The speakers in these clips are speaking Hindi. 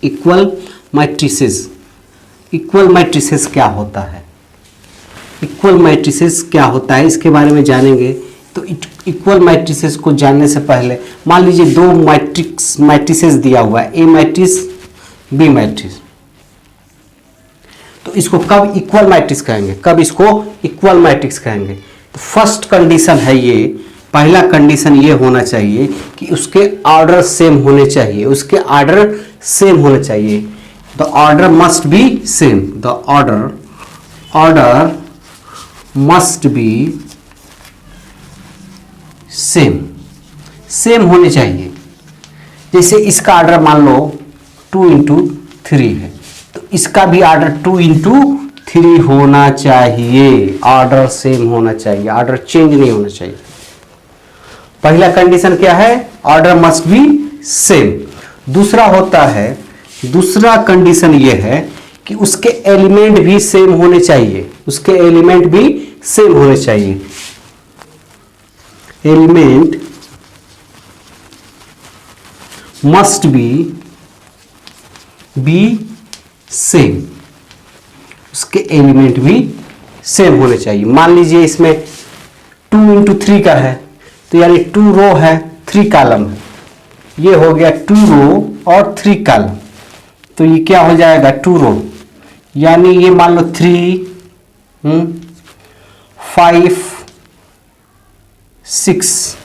Equal matrices. इक्वल मैट्रिसेस क्या होता है? इक्वल मैट्रिसेस क्या होता है इसके बारे में जानेंगे। तो इक्वल मैट्रिसेस को जानने से पहले मान लीजिए दो मैट्रिसेस दिया हुआ है, ए मैट्रिक्स बी मैट्रिक्स। तो इसको कब इक्वल मैट्रिक्स कहेंगे, कब इसको इक्वल मैट्रिक्स कहेंगे? तो फर्स्ट कंडीशन है ये, पहला कंडीशन ये होना चाहिए कि उसके ऑर्डर सेम होने चाहिए, उसके ऑर्डर सेम होने चाहिए। The order must be same, the order must be same होने चाहिए। जैसे इसका ऑर्डर मान लो 2 इंटू 3 है, तो इसका भी ऑर्डर 2 इंटू 3 होना चाहिए, ऑर्डर सेम होना चाहिए, ऑर्डर चेंज नहीं होना चाहिए। पहला कंडीशन क्या है? Order must be same. दूसरा होता है, दूसरा कंडीशन यह है कि उसके एलिमेंट भी सेम होने चाहिए, उसके एलिमेंट भी सेम होने चाहिए। एलिमेंट मस्ट बी सेम, उसके एलिमेंट भी सेम होने चाहिए। मान लीजिए इसमें 2 इंटू 3 का है, तो यानी 2 रो है 3 कॉलम है, ये हो गया 2 रो और 3 कॉलम। तो ये क्या हो जाएगा 2 रो, यानी ये मान लो 3 5 6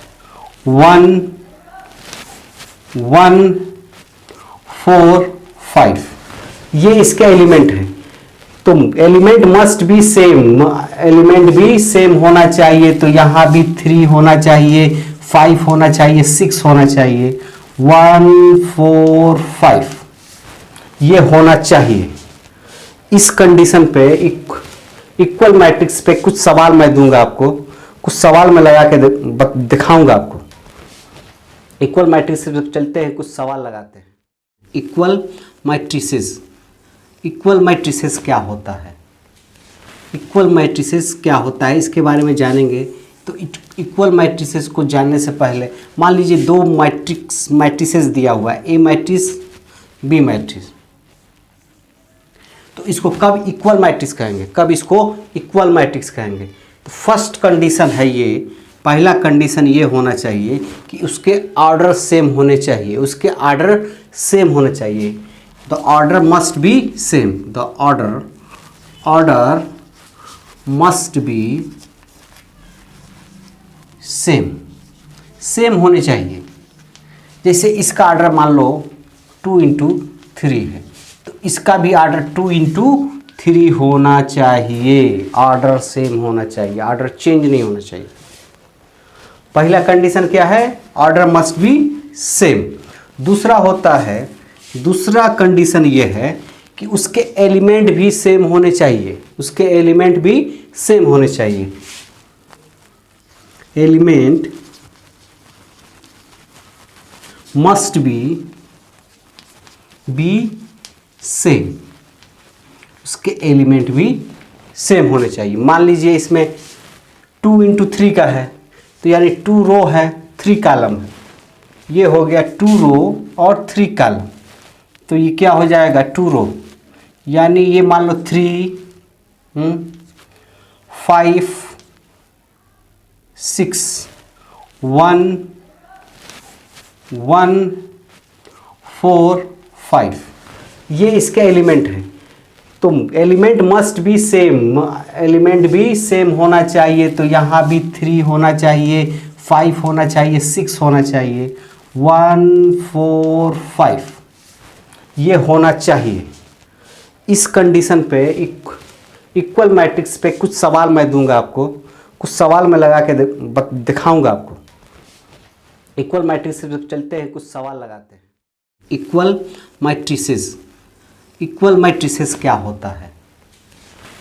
1 1 4 5, ये इसके एलिमेंट है। तो element must be same, element भी सेम होना चाहिए। तो यहां भी 3 होना चाहिए, 5 होना चाहिए, 6 होना चाहिए, 1 4 5 ये होना चाहिए। इस कंडीशन पे इक्वल मैट्रिक्स पे कुछ सवाल मैं दूंगा आपको, कुछ सवाल मैं लगा के दिखाऊंगा आपको। इक्वल मैट्रिक्स से चलते हैं, कुछ सवाल लगाते हैं। इक्वल मैट्रिसेस, इक्वल मैट्रिसेस क्या होता है? इक्वल मैट्रिसेस क्या होता है इसके बारे में जानेंगे। तो इक्वल मैट्रिसेस को जानने से पहले मान लीजिए दो मैट्रिसेस दिया हुआ है, ए मैट्रिक्स बी मैट्रिक्स। तो इसको कब इक्वल मैट्रिक्स कहेंगे, कब इसको इक्वल मैट्रिक्स कहेंगे? तो फर्स्ट कंडीशन है ये, पहला कंडीशन ये होना चाहिए कि उसके ऑर्डर सेम होने चाहिए, उसके ऑर्डर सेम होने चाहिए। The order must be same, the order must be same होने चाहिए। जैसे इसका ऑर्डर मान लो 2 इंटू 3 है, तो इसका भी ऑर्डर 2 इंटू 3 होना चाहिए, ऑर्डर सेम होना चाहिए, ऑर्डर चेंज नहीं होना चाहिए। पहला कंडीशन क्या है? Order must be same. दूसरा होता है, दूसरा कंडीशन यह है कि उसके एलिमेंट भी सेम होने चाहिए, उसके एलिमेंट भी सेम होने चाहिए। एलिमेंट मस्ट बी सेम, उसके एलिमेंट भी सेम होने चाहिए। मान लीजिए इसमें 2 इंटू 3 का है, तो यानी 2 रो है 3 कॉलम है, ये हो गया 2 रो और 3 कॉलम। तो ये क्या हो जाएगा 2 रो, यानी ये मान लो 3 5 6 1 1 4 5 ये इसके एलिमेंट है। तो element must be same, element भी सेम होना चाहिए। तो यहाँ भी 3 होना चाहिए, 5 होना चाहिए, 6 होना चाहिए, 1 4 5 ये होना चाहिए। इस कंडीशन पे इक्वल मैट्रिक्स पे कुछ सवाल मैं दूंगा आपको, कुछ सवाल मैं लगा के दिखाऊंगा आपको। इक्वल मैट्रिक्स से चलते हैं, कुछ सवाल लगाते हैं। इक्वल मैट्रिसेस, इक्वल मैट्रिसेस क्या होता है?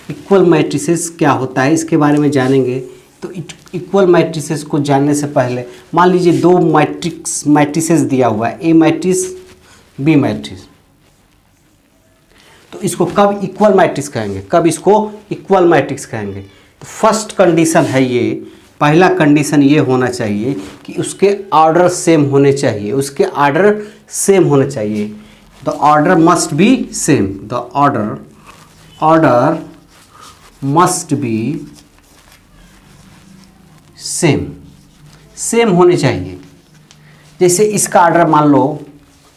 इक्वल मैट्रिसेस क्या होता है इसके बारे में जानेंगे। तो इक्वल मैट्रिसेस को जानने से पहले मान लीजिए दो मैट्रिसेस दिया हुआ है, ए मैट्रिक्स बी मैट्रिक्स। तो इसको कब इक्वल मैट्रिक्स कहेंगे, कब इसको इक्वल मैट्रिक्स कहेंगे? तो फर्स्ट कंडीशन है ये, पहला कंडीशन ये होना चाहिए कि उसके ऑर्डर सेम होने चाहिए, उसके ऑर्डर सेम होने चाहिए। The order must be same, the order must be same होने चाहिए। जैसे इसका ऑर्डर मान लो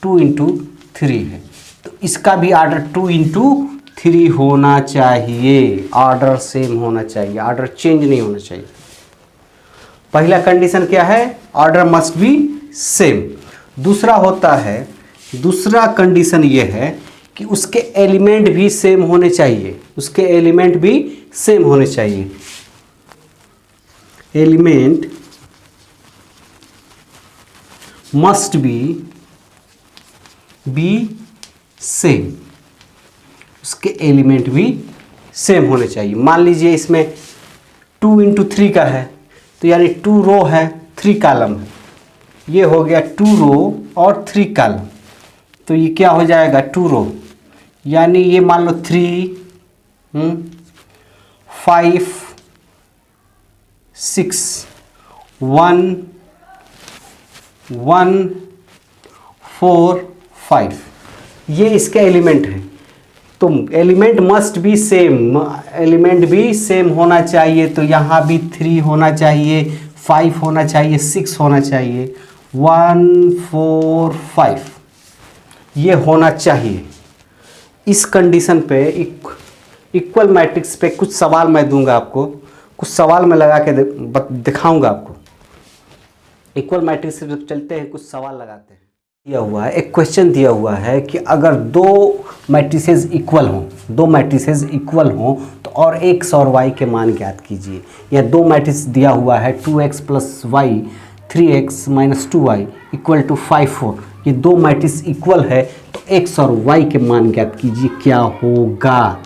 2×3 है, तो इसका भी ऑर्डर 2×3 होना चाहिए, ऑर्डर सेम होना चाहिए, ऑर्डर चेंज नहीं होना चाहिए। पहला कंडीशन क्या है? Order must be same. दूसरा होता है, दूसरा कंडीशन ये है कि उसके एलिमेंट भी सेम होने चाहिए, उसके एलिमेंट भी सेम होने चाहिए। एलिमेंट मस्ट बी सेम, उसके एलिमेंट भी सेम होने चाहिए। मान लीजिए इसमें 2×3 का है, तो यानी 2 रो है 3 कॉलम है, ये हो गया 2 रो और 3 कॉलम, तो ये क्या हो जाएगा 2 रो, यानी ये मान लो 3 5 6 1 1 4 5, ये इसके एलिमेंट है। तो element must be same, element भी सेम होना चाहिए, तो यहाँ भी 3 होना चाहिए, 5 होना चाहिए, 6 होना चाहिए, 1 4 5 ये होना चाहिए। इस कंडीशन पे इक्वल मैट्रिक्स पे कुछ सवाल मैं दूंगा आपको, कुछ सवाल मैं लगा के दिखाऊंगा आपको। इक्वल मैट्रिक्स से चलते हैं, कुछ सवाल लगाते हैं। दिया हुआ है, एक क्वेश्चन दिया हुआ है कि अगर दो मैट्रिसेस इक्वल हों तो और x और y के मान ज्ञात कीजिए। या दो मैट्रिक्स दिया हुआ है 2x + y 3x - 2y = 5 4, ये दो मैट्रिक्स इक्वल है, तो x और y के मान ज्ञात कीजिए, क्या होगा?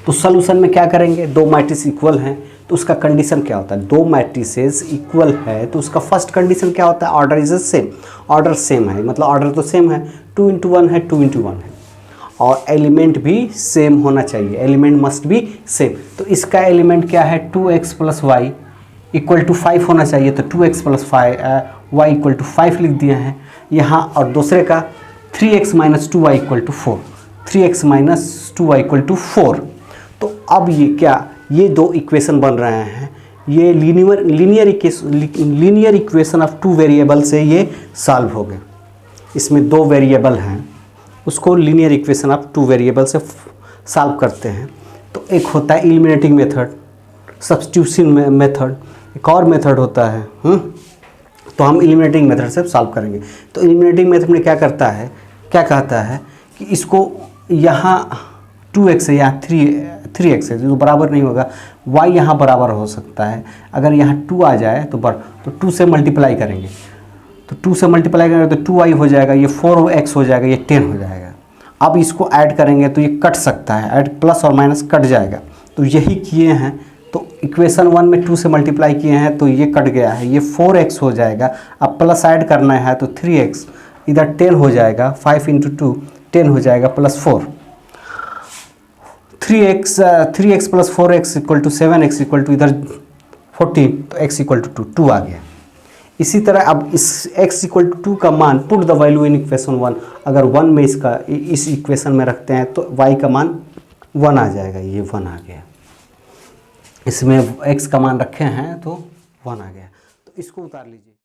तो सॉल्यूशन में क्या करेंगे? दो मैट्रिक्स इक्वल हैं तो उसका कंडीशन क्या होता है? दो मैट्रिसेस इक्वल है तो उसका फर्स्ट कंडीशन क्या होता है? Order is same, order same है, मतलब ऑर्डर तो सेम है, 2×1 है, 2×1 है, और एलिमेंट भी सेम होना चाहिए, एलिमेंट मस्ट बी सेम। तो इसका एलिमेंट क्या है? 2x + y = 5 होना चाहिए, तो 2x + y = 5 लिख दिया है यहाँ। और दूसरे का 3x - 2y = 4, 3x - 2y = 4। तो अब ये क्या, ये दो इक्वेशन बन रहे हैं, ये लीनियर इक्वेशन ऑफ 2 वेरिएबल से ये सॉल्व हो गए। इसमें 2 वेरिएबल हैं, उसको लीनियर इक्वेशन ऑफ 2 वेरिएबल से सॉल्व करते हैं। तो एक होता है एलिमिनेटिंग मेथड, सब्स्टिट्यूशन मेथड, एक और मेथड होता है। तो हम एलिमिनेटिंग मेथड से सॉल्व करेंगे। तो एलिमिनेटिंग मेथड में क्या करता है, क्या कहता है कि इसको यहाँ 2x है, यहाँ 3x है, जो बराबर नहीं होगा, y यहाँ बराबर हो सकता है। अगर यहाँ 2 आ जाए तो 2 से मल्टीप्लाई करेंगे, तो 2 से मल्टीप्लाई करेंगे तो 2y हो जाएगा, ये 4x हो जाएगा, ये 10 हो जाएगा। अब इसको ऐड करेंगे तो ये कट सकता है, ऐड प्लस और माइनस कट जाएगा। तो यही किए हैं, तो इक्वेशन 1 में 2 से मल्टीप्लाई किए हैं तो ये कट गया है, ये 4x हो जाएगा। अब प्लस ऐड करना है तो 3x, इधर 10 हो जाएगा, 5 × 2 10 हो जाएगा, +4, 3x + 4x = 7x = इधर 14, तो x = 2 आ गया। इसी तरह अब इस x = 2 का मान, put the value in equation 1, अगर 1 में इसका इस इक्वेशन में रखते हैं तो y का मान 1 आ जाएगा, ये 1 आ गया। इसमें x का मान रखे हैं तो 1 आ गया, तो इसको उतार लीजिए।